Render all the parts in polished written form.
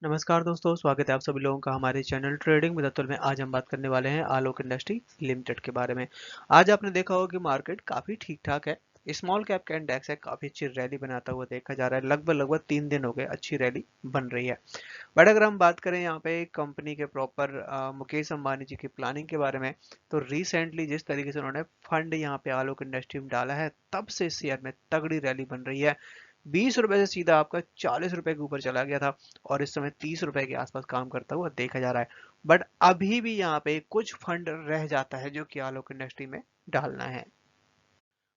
नमस्कार दोस्तों, स्वागत है आप सभी लोगों का हमारे चैनल ट्रेडिंग विद अतुल में। आज हम बात करने वाले हैं आलोक इंडस्ट्री लिमिटेड के बारे में। आज आपने देखा होगा कि मार्केट काफी ठीक ठाक है। स्मॉल कैप का इंडेक्स है, काफी अच्छी रैली बनाता हुआ देखा जा रहा है। लगभग 3 दिन हो गए अच्छी रैली बन रही है। बट अगर हम बात करें यहाँ पे कंपनी के प्रॉपर मुकेश अंबानी जी की प्लानिंग के बारे में, तो रिसेंटली जिस तरीके से उन्होंने फंड यहाँ पे आलोक इंडस्ट्री में डाला है, तब से शेयर में तगड़ी रैली बन रही है। 20 रुपए से सीधा आपका 40 रुपए के ऊपर चला गया था और इस समय 30 रुपए के आसपास काम करता हुआ देखा जा रहा है। बट अभी भी यहाँ पे कुछ फंड रह जाता है जो कि आलोक इंडस्ट्री में डालना है।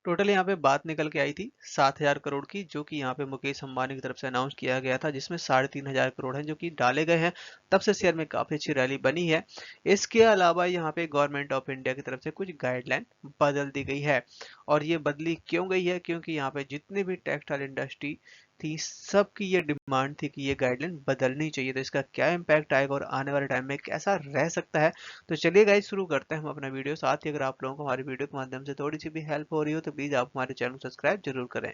टोटल यहाँ पे बात निकल के आई थी 7,000 करोड़ की, जो कि यहाँ पे मुकेश अंबानी की तरफ से अनाउंस किया गया था, जिसमें 3,500 करोड़ हैं जो कि डाले गए हैं। तब से शेयर में काफी अच्छी रैली बनी है। इसके अलावा यहाँ पे गवर्नमेंट ऑफ इंडिया की तरफ से कुछ गाइडलाइन बदल दी गई है। और ये बदली क्यों गई है? क्योंकि यहाँ पे जितने भी टेक्सटाइल इंडस्ट्री थी, सबकी ये डिमांड थी कि ये गाइडलाइन बदलनी चाहिए। तो इसका क्या इम्पैक्ट आएगा और आने वाले टाइम में कैसा रह सकता है, तो चलिए गाइस शुरू करते हैं हम अपना वीडियो। साथ ही अगर आप लोगों को हमारी वीडियो के माध्यम से थोड़ी सी भी हेल्प हो रही हो तो प्लीज आप हमारे चैनल को सब्सक्राइब जरूर करें।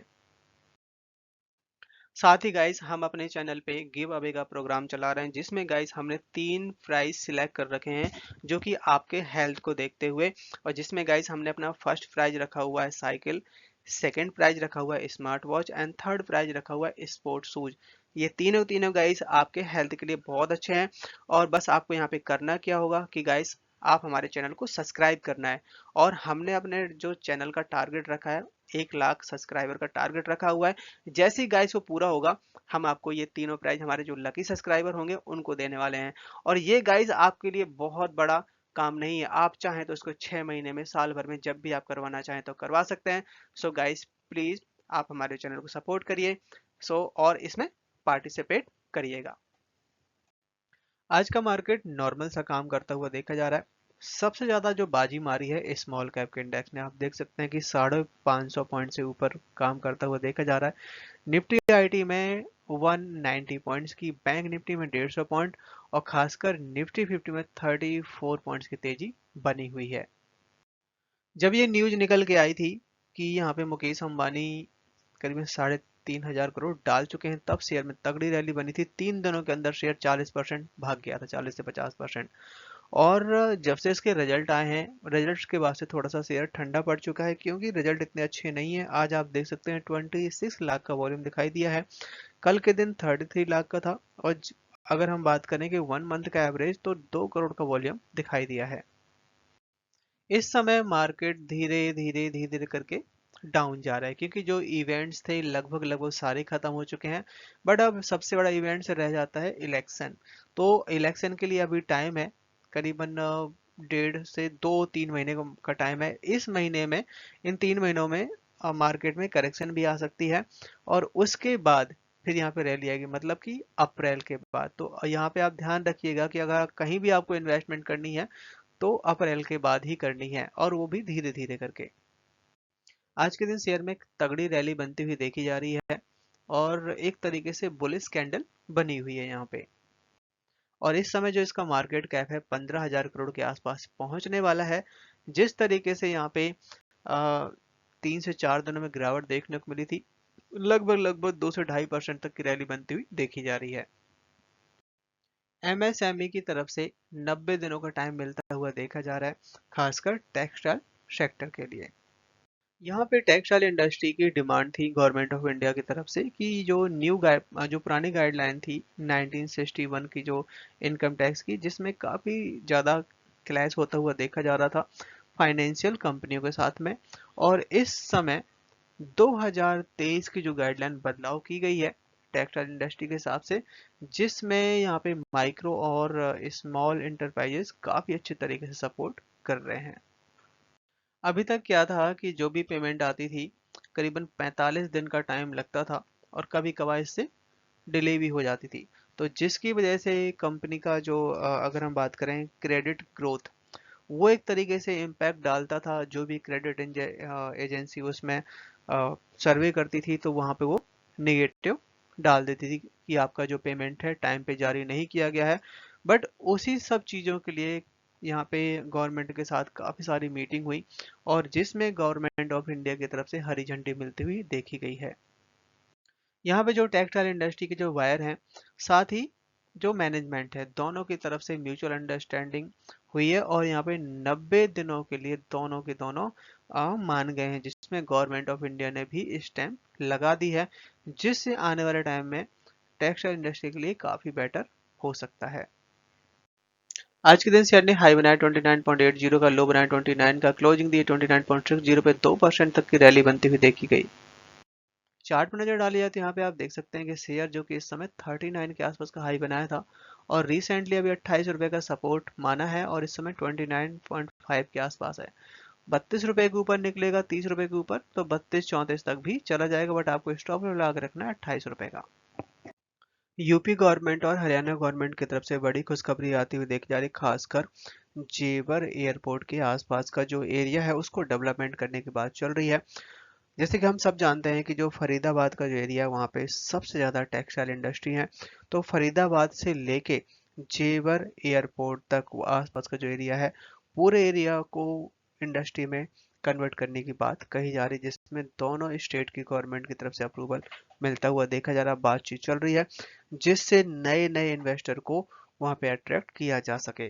साथ ही गाइस हम अपने चैनल पे गिव अवे का प्रोग्राम चला रहे हैं, जिसमें गाइस हमने 3 प्राइज सिलेक्ट कर रखे हैं जो कि आपके हेल्थ को देखते हुए। और जिसमें गाइस हमने अपना फर्स्ट प्राइज रखा हुआ है साइकिल, सेकंड प्राइज रखा हुआ है smart watch and third prize रखा हुआ है स्पोर्ट शूज। ये तीनों तीनों गाइस आपके हेल्थ के लिए बहुत अच्छे हैं। और बस आपको यहाँ पे करना क्या होगा कि गाइस आप हमारे चैनल को सब्सक्राइब करना है। और हमने अपने जो चैनल का टारगेट रखा है, 1 लाख सब्सक्राइबर का टारगेट रखा हुआ है। जैसे ही गाइस वो पूरा होगा, हम आपको ये तीनों प्राइज हमारे जो लकी सब्सक्राइबर होंगे उनको देने वाले हैं। और ये गाइस आपके लिए बहुत बड़ा काम नहीं है। आप चाहें तो इसको 6 महीने में, साल भर में, जब भी आप करवाना चाहें तो करवा सकते हैं। सो गाइस प्लीज आप हमारे चैनल को सपोर्ट करिए। और इसमें पार्टिसिपेट करिएगा। आज का मार्केट नॉर्मल सा काम करता हुआ देखा जा रहा है। सबसे ज्यादा जो बाजी मारी है स्मॉल कैप के इंडेक्स ने, आप देख सकते हैं कि 550 पॉइंट से ऊपर काम करता हुआ देखा जा रहा है। निफ्टी आईटी में 190 पॉइंट्स की, बैंक निफ्टी में 150 पॉइंट और खासकर निफ्टी 50 में 34 पॉइंट्स की तेजी बनी हुई है। जब ये न्यूज निकल के आई थी कि यहाँ पे मुकेश अंबानी करीबन 3,500 करोड़ डाल चुके हैं, तब शेयर में तगड़ी रैली बनी थी। 3 दिनों के अंदर शेयर 40% भाग गया था, 40 से 50%। और जब से इसके रिजल्ट आए हैं, रिजल्ट्स के बाद से थोड़ा सा शेयर ठंडा पड़ चुका है, क्योंकि रिजल्ट इतने अच्छे नहीं है। आज आप देख सकते हैं 26 लाख का वॉल्यूम दिखाई दिया है। कल के दिन 33 लाख का था। और अगर हम बात करें कि 1 मंथ का एवरेज, तो 2 करोड़ का वॉल्यूम दिखाई दिया है। इस समय मार्केट धीरे धीरे धीरे धीरे करके डाउन जा रहा है, क्योंकि जो इवेंट्स थे लगभग लगभग सारे खत्म हो चुके हैं। बट अब सबसे बड़ा इवेंट से रह जाता है इलेक्शन। तो इलेक्शन के लिए अभी टाइम है, करीबन 1.5 से 2-3 महीने का टाइम है। इस महीने में, इन 3 महीनों में मार्केट में करेक्शन भी आ सकती है। और उसके बाद फिर यहाँ पे रैली आएगी, मतलब कि अप्रैल के बाद। तो यहाँ पे आप ध्यान रखिएगा कि अगर कहीं भी आपको इन्वेस्टमेंट करनी है तो अप्रैल के बाद ही करनी है, और वो भी धीरे धीरे करके। आज के दिन शेयर में एक तगड़ी रैली बनती हुई देखी जा रही है और एक तरीके से बुलिश कैंडल बनी हुई है यहाँ पे। और इस समय जो इसका मार्केट कैप है 15,000 करोड़ के आसपास पहुंचने वाला है। जिस तरीके से यहाँ पे 3 से 4 दिनों में गिरावट देखने को मिली थी, लगभग लगभग 2 से 2.5% तक की रैली बनती हुई देखी जा रही है। एमएसएमई की तरफ से 90 दिनों का टाइम मिलता हुआ देखा जा रहा है, खासकर टेक्सटाइल सेक्टर के लिए। यहाँ पे टेक्सटाइल इंडस्ट्री की डिमांड थी गवर्नमेंट ऑफ इंडिया की तरफ से कि जो पुरानी गाइडलाइन थी 1961 की, जो इनकम टैक्स की, जिसमें काफ़ी ज़्यादा क्लैश होता हुआ देखा जा रहा था फाइनेंशियल कंपनियों के साथ में। और इस समय 2023 की जो गाइडलाइन बदलाव की गई है टेक्सटाइल इंडस्ट्री के हिसाब से, जिसमें यहाँ पे माइक्रो और स्मॉल इंटरप्राइजेस काफ़ी अच्छे तरीके से सपोर्ट कर रहे हैं। अभी तक क्या था कि जो भी पेमेंट आती थी, करीबन 45 दिन का टाइम लगता था और कभी कभार इससे डिले भी हो जाती थी। तो जिसकी वजह से कंपनी का जो अगर हम बात करें क्रेडिट ग्रोथ, वो एक तरीके से इम्पैक्ट डालता था। जो भी क्रेडिट एजेंसी उसमें सर्वे करती थी, तो वहाँ पे वो नेगेटिव डाल देती थी कि आपका जो पेमेंट है टाइम पे जारी नहीं किया गया है। बट उसी सब चीज़ों के लिए यहाँ पे गवर्नमेंट के साथ काफ़ी सारी मीटिंग हुई, और जिसमें गवर्नमेंट ऑफ इंडिया की तरफ से हरी झंडी मिलती हुई देखी गई है। यहाँ पे जो टेक्सटाइल इंडस्ट्री के जो वायर हैं, साथ ही जो मैनेजमेंट है दोनों की तरफ से म्यूचुअल अंडरस्टैंडिंग हुई है और यहाँ पे 90 दिनों के लिए दोनों के दोनों मान गए हैं, जिसमें गवर्नमेंट ऑफ इंडिया ने भी स्टैंप लगा दी है, जिससे आने वाले टाइम में टेक्सटाइल इंडस्ट्री के लिए काफी बेटर हो सकता है। आज के दिन शेयर ने हाई बनाया 29.80 का, लो बनाया 29 का, क्लोजिंग दी 29.60 पे 2% तक की रैली बनती हुई देखी गई। चार्ट में नजर डाली जाए तो यहाँ पे आप देख सकते हैं कि शेयर जो कि इस समय 39 के आसपास का हाई बनाया था और रिसेंटली अभी 28 रुपए का सपोर्ट माना है और इस समय 29.5 के आसपास है। 32 रुपए के ऊपर निकलेगा 30 रुपए के ऊपर तो 32-34 तक भी चला जाएगा, बट आपको स्टॉप लॉस लगा के रखना है 28 रुपए का। यूपी गवर्नमेंट और हरियाणा गवर्नमेंट की तरफ से बड़ी खुशखबरी आती हुई देखी जा रही, खासकर जेवर एयरपोर्ट के आसपास का जो एरिया है उसको डेवलपमेंट करने की बात चल रही है। जैसे कि हम सब जानते हैं कि जो फरीदाबाद का जो एरिया है वहाँ पे सबसे ज़्यादा टेक्सटाइल इंडस्ट्री है, तो फरीदाबाद से लेके जेवर एयरपोर्ट तक आसपास का जो एरिया है पूरे एरिया को इंडस्ट्री में कन्वर्ट करने की बात कही जा रही है, जिसमें दोनों स्टेट की गवर्नमेंट की तरफ से अप्रूवल मिलता हुआ देखा जा रहा, बातचीत चल रही है, जिससे नए नए इन्वेस्टर को वहाँ पे अट्रैक्ट किया जा सके।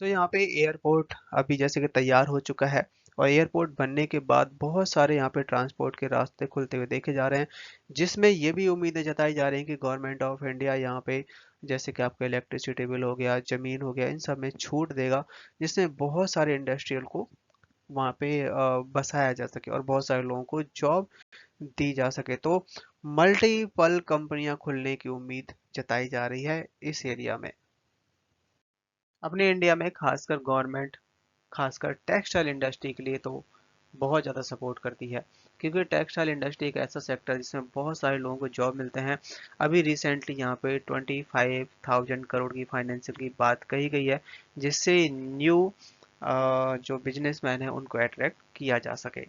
सो यहाँ पे एयरपोर्ट अभी जैसे कि तैयार हो चुका है और एयरपोर्ट बनने के बाद बहुत सारे यहाँ पे ट्रांसपोर्ट के रास्ते खुलते हुए देखे जा रहे हैं, जिसमें ये भी उम्मीदें जताई जा रही हैं कि गवर्नमेंट ऑफ इंडिया यहाँ पे जैसे कि आपका इलेक्ट्रिसिटी बिल हो गया, जमीन हो गया, इन सब में छूट देगा, जिससे बहुत सारे इंडस्ट्रियल को वहाँ पे बसाया जा सके और बहुत सारे लोगों को जॉब दी जा सके। तो मल्टीपल कंपनियां खुलने की उम्मीद जताई जा रही है इस एरिया में। अपने इंडिया में खासकर गवर्नमेंट खासकर टेक्सटाइल इंडस्ट्री के लिए तो बहुत ज़्यादा सपोर्ट करती है, क्योंकि टेक्सटाइल इंडस्ट्री एक ऐसा सेक्टर है जिसमें बहुत सारे लोगों को जॉब मिलते हैं। अभी रिसेंटली यहाँ पे 25,000 करोड़ की फाइनेंशियल की बात कही गई है, जिससे न्यू जो बिजनेसमैन है उनको अट्रैक्ट किया जा सके।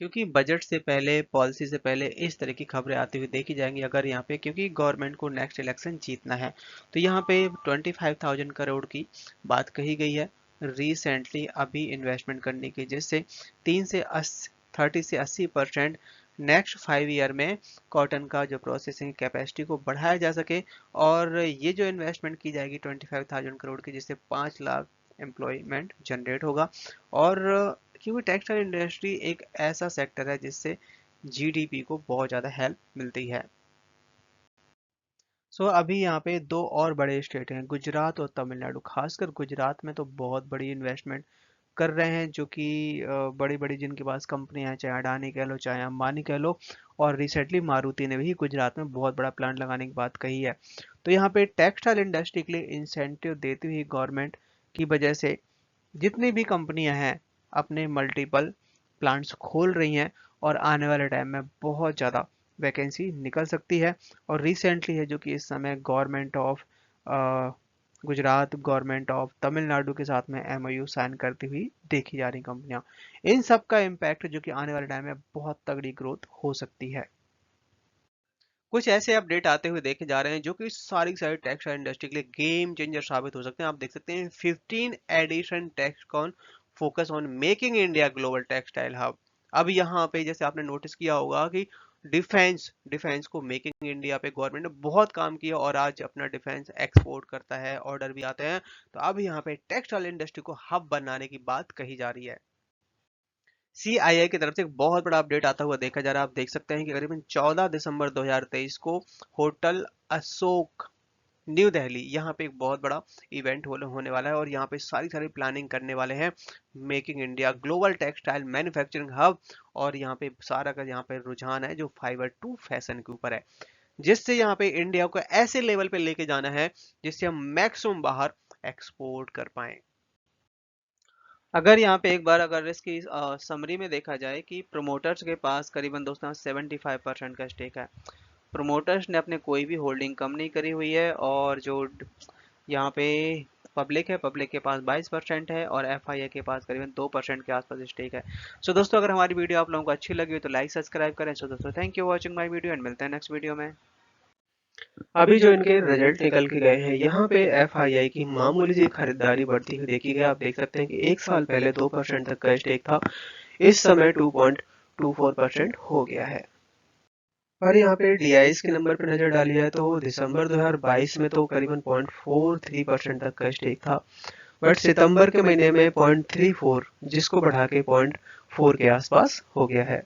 क्योंकि बजट से पहले, पॉलिसी से पहले इस तरह की खबरें आती हुई देखी जाएंगी अगर यहाँ पे, क्योंकि गवर्नमेंट को नेक्स्ट इलेक्शन जीतना है, तो यहाँ पे 25,000 करोड़ की बात कही गई है रिसेंटली अभी इन्वेस्टमेंट करने की, जिससे 30 से 80% नेक्स्ट 5 ईयर में कॉटन का जो प्रोसेसिंग कैपेसिटी को बढ़ाया जा सके। और ये जो इन्वेस्टमेंट की जाएगी 25,000 करोड़ की, जिससे 5 लाख एम्प्लॉयमेंट जनरेट होगा। और क्योंकि टेक्सटाइल इंडस्ट्री एक ऐसा सेक्टर है जिससे जीडीपी को बहुत ज़्यादा हेल्प मिलती है। अभी यहाँ पे दो और बड़े स्टेट हैं, गुजरात और तमिलनाडु। खासकर गुजरात में तो बहुत बड़ी इन्वेस्टमेंट कर रहे हैं, जो कि बड़ी बड़ी जिनके पास कंपनियां हैं, चाहे अडानी कह लो चाहे अंबानी कह लो, और रिसेंटली मारुति ने भी गुजरात में बहुत बड़ा प्लांट लगाने की बात कही है। तो यहाँ पे टेक्सटाइल इंडस्ट्री के लिए इंसेंटिव देती हुई गवर्नमेंट की वजह से जितनी भी कंपनियां हैं अपने मल्टीपल प्लांट्स खोल रही हैं और आने वाले टाइम में बहुत ज़्यादा वैकेंसी निकल सकती है। और रिसेंटली है जो कि इस समय government of Gujarat, government of Tamil Nadu के साथ में एमओयू साइन करती हुई देखी जा रही कंपनियां, इन सब का इम्पैक्ट जो कि आने वाले टाइम में बहुत तगड़ी ग्रोथ हो सकती है। कुछ ऐसे अपडेट आते हुए देखे जा रहे हैं जो कि सारी सारी टेक्सटाइल इंडस्ट्री के लिए गेम चेंजर साबित हो सकते हैं। आप देख सकते हैं 15 edition Texcon focus on making India global textile hub. अब यहाँ पे जैसे आपने नोटिस किया होगा कि डिफेंस डिफेंस को मेकिंग इंडिया पे गवर्नमेंट ने बहुत काम किया और आज अपना डिफेंस एक्सपोर्ट करता है, ऑर्डर भी आते हैं। तो अब यहाँ पे टेक्सटाइल इंडस्ट्री को हब बनाने की बात कही जा रही है। सीआईआई की तरफ से एक बहुत बड़ा अपडेट आता हुआ देखा जा रहा है। आप देख सकते हैं कि करीबन 14 दिसंबर 2023 को होटल अशोक न्यू दिल्ली यहाँ पे एक बहुत बड़ा इवेंट होने वाला है और यहाँ पे सारी सारी प्लानिंग करने वाले हैं making India global textile manufacturing hub. और यहाँ पे सारा का यहाँ पे रुझान है जो फाइबर टू फैशन के ऊपर है, जिससे यहाँ पे इंडिया को ऐसे लेवल पे लेके जाना है जिससे हम मैक्सिमम बाहर एक्सपोर्ट कर पाए। अगर यहाँ पे एक बार अगर इसकी समरी में देखा जाए कि प्रोमोटर्स के पास करीबन दोस्तों 75% का स्टेक है। प्रोमोटर्स ने अपने कोई भी होल्डिंग कम नहीं करी हुई है और जो यहाँ पे पब्लिक है, पब्लिक के पास 22% है और एफआईए के पास करीबन 2% के आसपास स्टेक है। सो दोस्तों अगर हमारी वीडियो आप लोगों को अच्छी लगी हो तो लाइक सब्सक्राइब करें। सो दोस्तों thank you watching my video and मिलते हैं नेक्स्ट वीडियो में। अभी जो इनके रिजल्ट निकल के गए हैं, यहाँ पे एफआईआई की मामूली सी खरीदारी बढ़ती हुई देखी गई। आप देख सकते हैं कि एक साल पहले 2% तक का स्टेक था, इस समय 2.24% हो गया है। और यहाँ पे DIS के नंबर पर नजर डाली जाए तो दिसंबर 2022 में तो करीबन 0.43% तक का स्टेक था, बट सितंबर के महीने में 0.34 जिसको बढ़ा के 0.4 के आसपास हो गया है।